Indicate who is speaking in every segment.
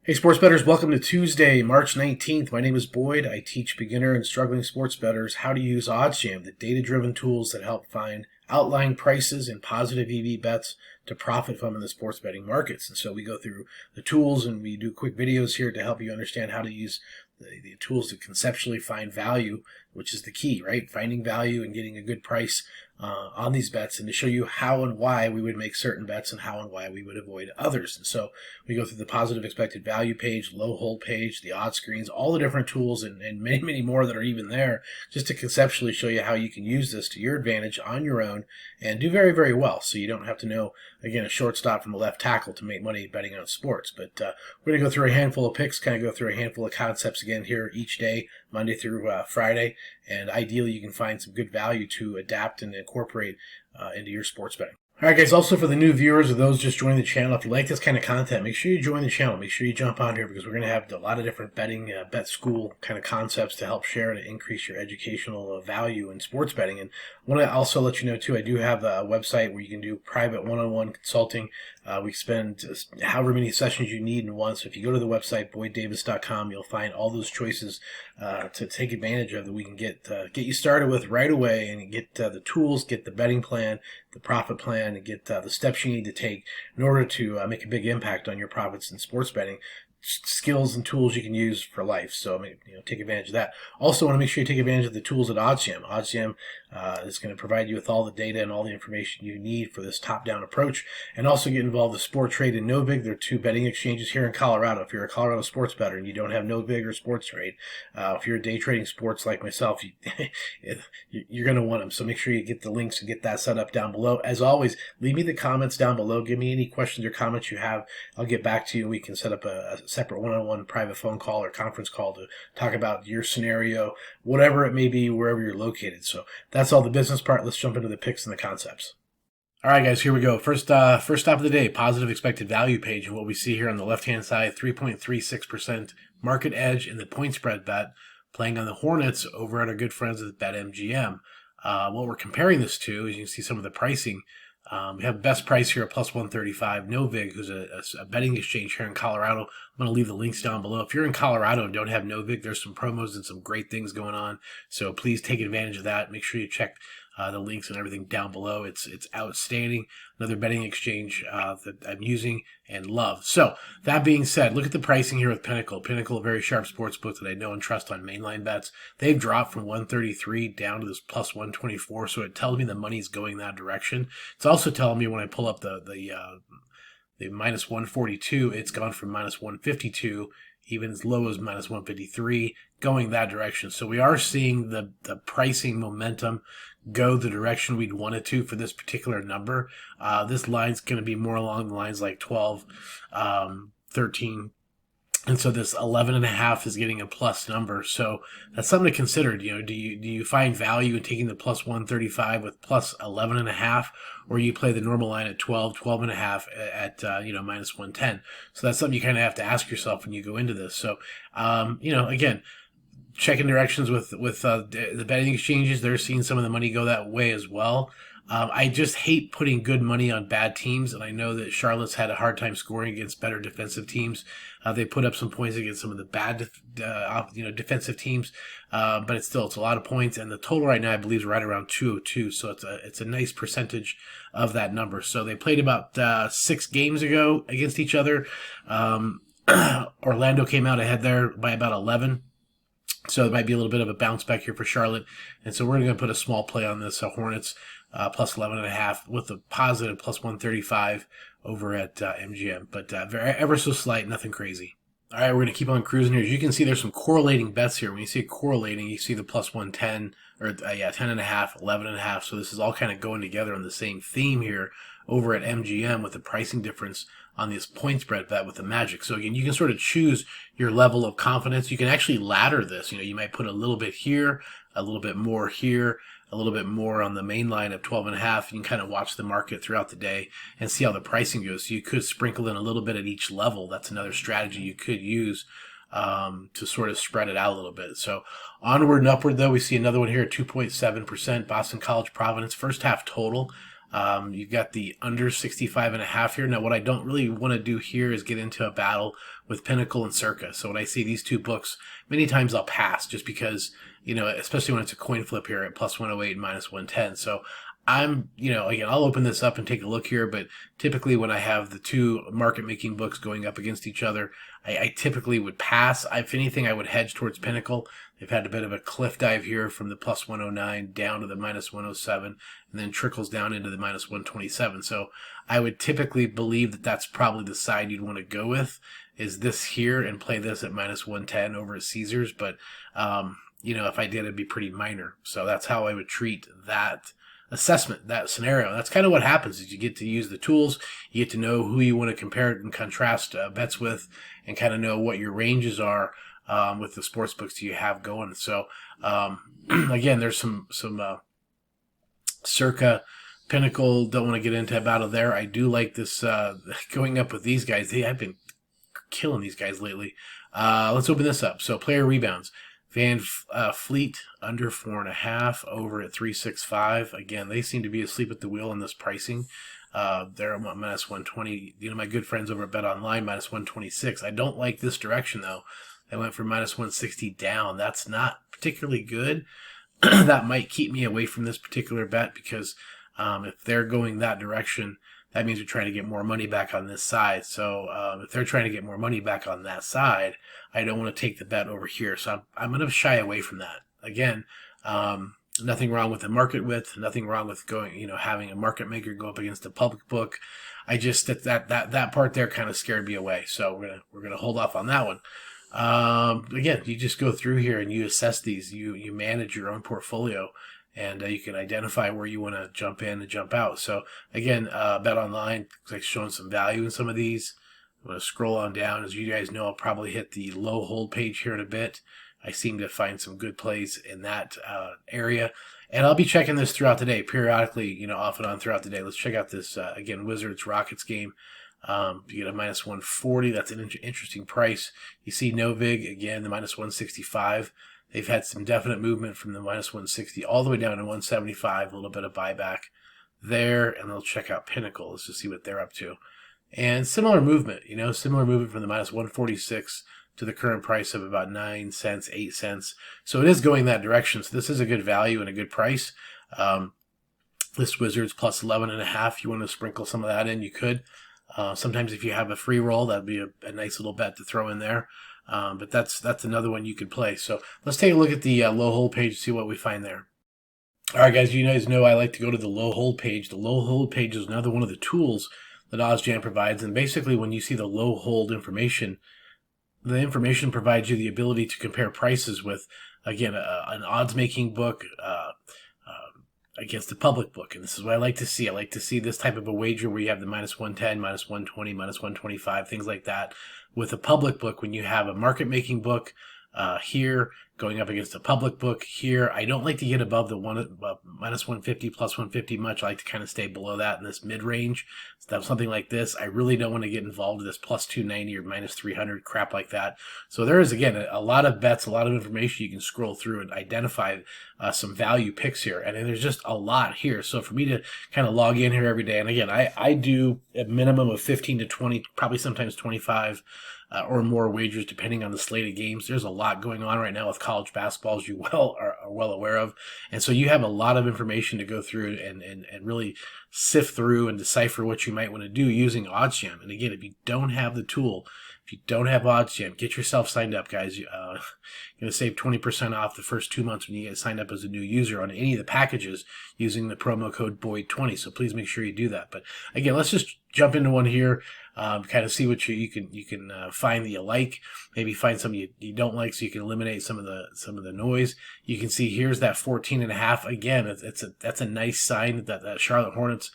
Speaker 1: Hey, sports bettors, welcome to Tuesday, March 19th. My name is Boyd. I teach beginner and struggling sports bettors how to use OddsJam, the data-driven tools that help find outlying prices and positive EV bets to profit from in the sports betting markets. And so we go through the tools and we do quick videos here to help you understand how to use the tools to conceptually find value, which is the key, right? Finding value and getting a good price on these bets, and to show you how and why we would make certain bets and how and why we would avoid others. And so we go through the positive expected value page, low hold page, the odds screens, all the different tools and many, many more that are even there, just to conceptually show you how you can use this to your advantage on your own and do very, very well. So you don't have to know, again, a shortstop from a left tackle to make money betting on sports. But we're going to go through a handful of picks, kind of go through a handful of concepts again here each day, Monday through Friday. And ideally, you can find some good value to adapt and incorporate into your sports betting. All right, guys, also for the new viewers or those just joining the channel, if you like this kind of content, make sure you join the channel. Make sure you jump on here because we're going to have a lot of different betting, bet school kind of concepts to help share and increase your educational value in sports betting. And I want to also let you know, too, I do have a website where you can do private one-on-one consulting. We spend however many sessions you need in one. So if you go to the website, boyddavis.com, you'll find all those choices to take advantage of that we can get you started with right away and get the tools, get the betting plan, the profit plan, and get the steps you need to take in order to make a big impact on your profits in sports betting. Skills and tools you can use for life. So take advantage of that. Also want to make sure you take advantage of the tools at OddsJam. OddsJam is going to provide you with all the data and all the information you need for this top-down approach, and also get involved with Sport Trade and NoVig. They're two betting exchanges here in Colorado. If you're a Colorado sports bettor and you don't have NoVig or Sports Trade, if you're day trading sports like myself, you're going to want them. So make sure you get the links and get that set up down below. As always, leave me the comments down below. Give me any questions or comments you have. I'll get back to you. We can set up a separate one-on-one private phone call or conference call to talk about your scenario, whatever it may be, wherever you're located. So that's all the business part. Let's jump into the picks and the concepts. All right, guys, here we go. First stop of the day, positive expected value page. And what we see here on the left-hand side, 3.36% market edge in the point spread bet, playing on the Hornets over at our good friends at BetMGM. What we're comparing this to is you can see some of the pricing. We have best price here at plus 135. NoVig, who's a betting exchange here in Colorado. I'm going to leave the links down below. If you're in Colorado and don't have NoVig, there's some promos and some great things going on. So please take advantage of that. Make sure you check the links and everything down below. It's outstanding. Another betting exchange that I'm using and love. So that being said, look at the pricing here with Pinnacle. Pinnacle, a very sharp sports book that I know and trust on mainline bets. They've dropped from 133 down to this plus 124. So it tells me the money's going that direction. It's also telling me when I pull up the minus 142, it's gone from minus 152, even as low as minus 153, going that direction. So we are seeing the pricing momentum go the direction we'd want it to for this particular number. This line's going to be more along the lines like 12, 13. And so this 11.5 is getting a plus number. So that's something to consider. Do you find value in taking the plus 135 with plus 11.5, or you play the normal line at 12.5 at minus 110? So that's something you kind of have to ask yourself when you go into this. So again, checking directions with the betting exchanges, they're seeing some of the money go that way as well. I just hate putting good money on bad teams, and I know that Charlotte's had a hard time scoring against better defensive teams. They put up some points against some of the bad defensive teams, but it's a lot of points, and the total right now I believe is right around 202, so it's a nice percentage of that number. So they played about 6 games ago against each other. Orlando came out ahead there by about 11. So it might be a little bit of a bounce back here for Charlotte. And so we're going to put a small play on this Hornets plus 11.5 with a positive plus 135 over at MGM. But ever so slight, nothing crazy. All right, we're going to keep on cruising here. As you can see, there's some correlating bets here. When you see correlating, you see the plus 110, or 10.5, 11.5. So this is all kind of going together on the same theme here over at MGM with the pricing difference on this point spread bet with the Magic. So again, you can sort of choose your level of confidence. You can actually ladder this. You might put a little bit here, a little bit more here, a little bit more on the main line of 12.5. You can kind of watch the market throughout the day and see how the pricing goes. So you could sprinkle in a little bit at each level. That's another strategy you could use to sort of spread it out a little bit. So onward and upward, though, we see another one here at 2.7%. Boston College Providence, first half total You've got the under 65.5 here. Now, what I don't really want to do here is get into a battle with Pinnacle and Circa. So when I see these two books, many times I'll pass just because, especially when it's a coin flip here at plus 108 and minus 110. So again, I'll open this up and take a look here, but typically when I have the two market making books going up against each other, I typically would pass. If anything, I would hedge towards Pinnacle. They've had a bit of a cliff dive here from the plus 109 down to the minus 107 and then trickles down into the minus 127. So I would typically believe that that's probably the side you'd want to go with, is this here, and play this at minus 110 over at Caesars. But, if I did, it'd be pretty minor. So that's how I would treat that assessment, that scenario. That's kind of what happens, is you get to use the tools, you get to know who you want to compare and contrast bets with, and kind of know what your ranges are with the sports books you have going. So again, there's some Circa, Pinnacle, don't want to get into a battle there. I do like this going up with these guys. I've been killing these guys lately. Let's open this up. So player rebounds. Van Fleet under 4.5, over at 365. Again, they seem to be asleep at the wheel in this pricing. They're at minus 120. My good friends over at Bet Online, minus 126. I don't like this direction, though. They went from minus 160 down. That's not particularly good. That might keep me away from this particular bet, because if they're going that direction, that means they're trying to get more money back on this side. So if they're trying to get more money back on that side, I don't want to take the bet over here. So I'm going to shy away from that. Again, nothing wrong with the market width, nothing wrong with having a market maker go up against a public book. I just, that part there kind of scared me away. So we're gonna hold off on that one. Again, you just go through here and you assess these. You manage your own portfolio, and you can identify where you want to jump in and jump out. So again, Bet Online looks like showing some value in some of these. I'm going to scroll on down. As you guys know, I'll probably hit the low hold page here in a bit. I seem to find some good plays in that area. And I'll be checking this throughout the day, periodically, off and on throughout the day. Let's check out this, again, Wizards-Rockets game. You get a minus 140. That's an interesting price. You see Novig, again, the minus 165. They've had some definite movement from the minus 160 all the way down to 175, a little bit of buyback there. And they'll check out Pinnacle. Let's just see what they're up to. And similar movement, similar movement from the minus 146 to the current price of about 9 cents, 8 cents. So it is going that direction. So this is a good value and a good price. This Wizards plus 11.5. You want to sprinkle some of that in, you could. Sometimes if you have a free roll, that'd be a nice little bet to throw in there. But that's another one you could play. So let's take a look at the low hold page, see what we find there. All right, guys, you guys know I like to go to the low hold page. The low hold page is another one of the tools that OddsJam provides. And basically, when you see the low hold information, the information provides you the ability to compare prices with, again, an odds making book against a public book. And this is what I like to see. I like to see this type of a wager where you have the minus 110, minus 120, minus 125, things like that. With a public book, when you have a market making book here going up against a public book here, I don't like to get above the minus 150, plus 150 much. I like to kind of stay below that in this mid-range. So something like this, I really don't want to get involved in this plus 290 or minus 300 crap like that. So there is, again, a lot of bets, a lot of information you can scroll through and identify some value picks here. And there's just a lot here. So for me to kind of log in here every day, and again, I do a minimum of 15 to 20, probably sometimes 25 or more wagers depending on the slate of games. There's a lot going on right now with college basketball, as you are well aware of. And so you have a lot of information to go through and really sift through and decipher what you might want to do using OddsJam. And again, if you don't have the tool, if you don't have OddsJam, get yourself signed up, guys. You're going to save 20% off the first 2 months when you get signed up as a new user on any of the packages using the promo code BOYD20. So please make sure you do that. But again, let's just jump into one here. Kind of see what you can find that you like. Maybe find some you don't like, so you can eliminate some of the noise. You can see here's that 14.5. Again, that's a nice sign that Charlotte Hornets,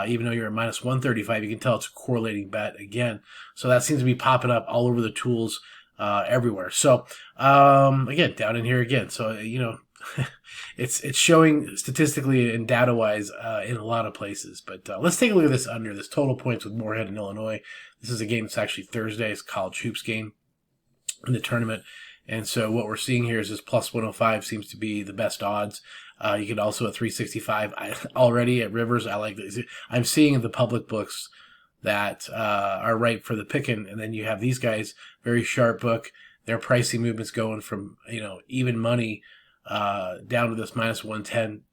Speaker 1: even though you're at minus 135, you can tell it's a correlating bet again. So that seems to be popping up all over the tools everywhere. So again, down in here again. So it's showing statistically and data wise in a lot of places. But let's take a look at this under, this total points with Moorhead in Illinois. This is a game that's actually Thursday. It's a college hoops game in the tournament.
Speaker 2: And so what we're seeing here is this plus 105 seems to be the best odds. You could also at 365 already at Rivers. I like this. I'm seeing the public books that are ripe for the picking, and then you have these guys, very sharp book. Their pricing movements going from even money down to this minus 110,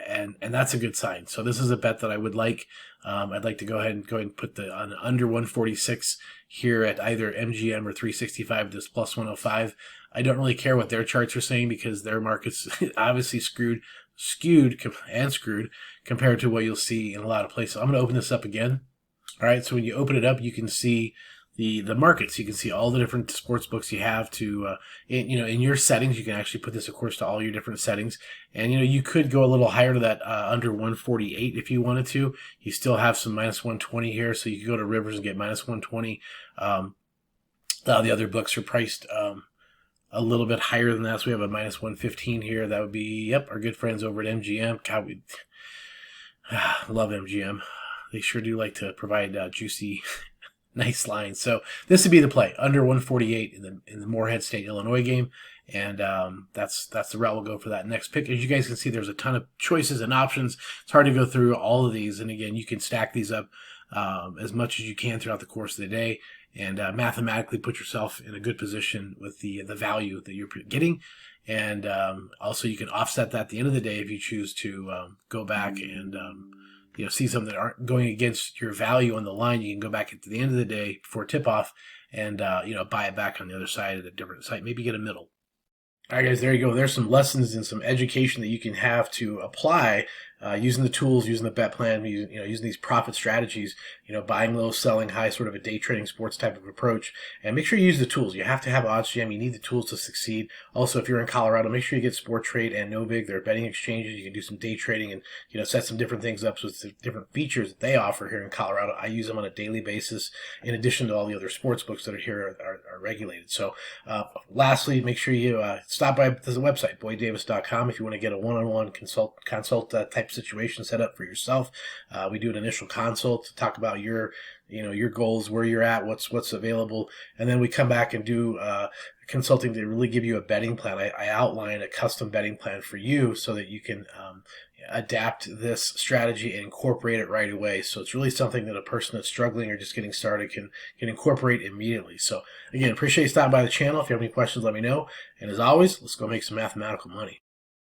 Speaker 2: and that's a good sign. So this is a bet that I would like. I'd like to go ahead and put the on under 146 here at either MGM or 365. This plus 105. I don't really care what their charts are saying because their market's obviously skewed compared to what you'll see in a lot of places. I'm going to open this up again. All right, so when you open it up, you can see the markets. You can see all the different sports books you have to in your settings. You can actually put this, of course, to all your different settings, and you could go a little higher to that under 148 if you wanted to. You still have some minus 120 here, so you could go to Rivers and get minus 120. The other books are priced a little bit higher than that, so we have a minus 115 here. That would be our good friends over at MGM. God, we love MGM. They sure do like to provide juicy, nice lines. So this would be the play, under 148 in the Morehead State, Illinois game. And that's the route we'll go for that next pick. As you guys can see, there's a ton of choices and options. It's hard to go through all of these. And again, you can stack these up as much as you can throughout the course of the day and mathematically put yourself in a good position with the value that you're getting. And also you can offset that at the end of the day if you choose to go back and see some that aren't going against your value on the line. You can go back at the end of the day before tip off and buy it back on the other side at a different site. Maybe get a middle. All right, guys, there you go. There's some lessons and some education that you can have to apply using the tools, using the bet plan, using these profit strategies, buying low, selling high, sort of a day trading sports type of approach. And make sure you use the tools. You have to have OddsJam. You need the tools to succeed. Also, if you're in Colorado, make sure you get Sport Trade and Novig. They're betting exchanges. You can do some day trading and set some different things up with the different features that they offer here in Colorado. I use them on a daily basis in addition to all the other sports books that are here are regulated. So lastly, make sure you stop by the website, boyddavis.com, if you want to get a one-on-one consult type situation set up for yourself. We do an initial consult to talk about your goals, where you're at, what's available, and then we come back and do consulting to really give you a betting plan. I outline a custom betting plan for you so that you can adapt this strategy and incorporate it right away. So it's really something that a person that's struggling or just getting started can incorporate immediately. So again, appreciate you stopping by the channel. If you have any questions, let me know. And as always, let's go make some mathematical money.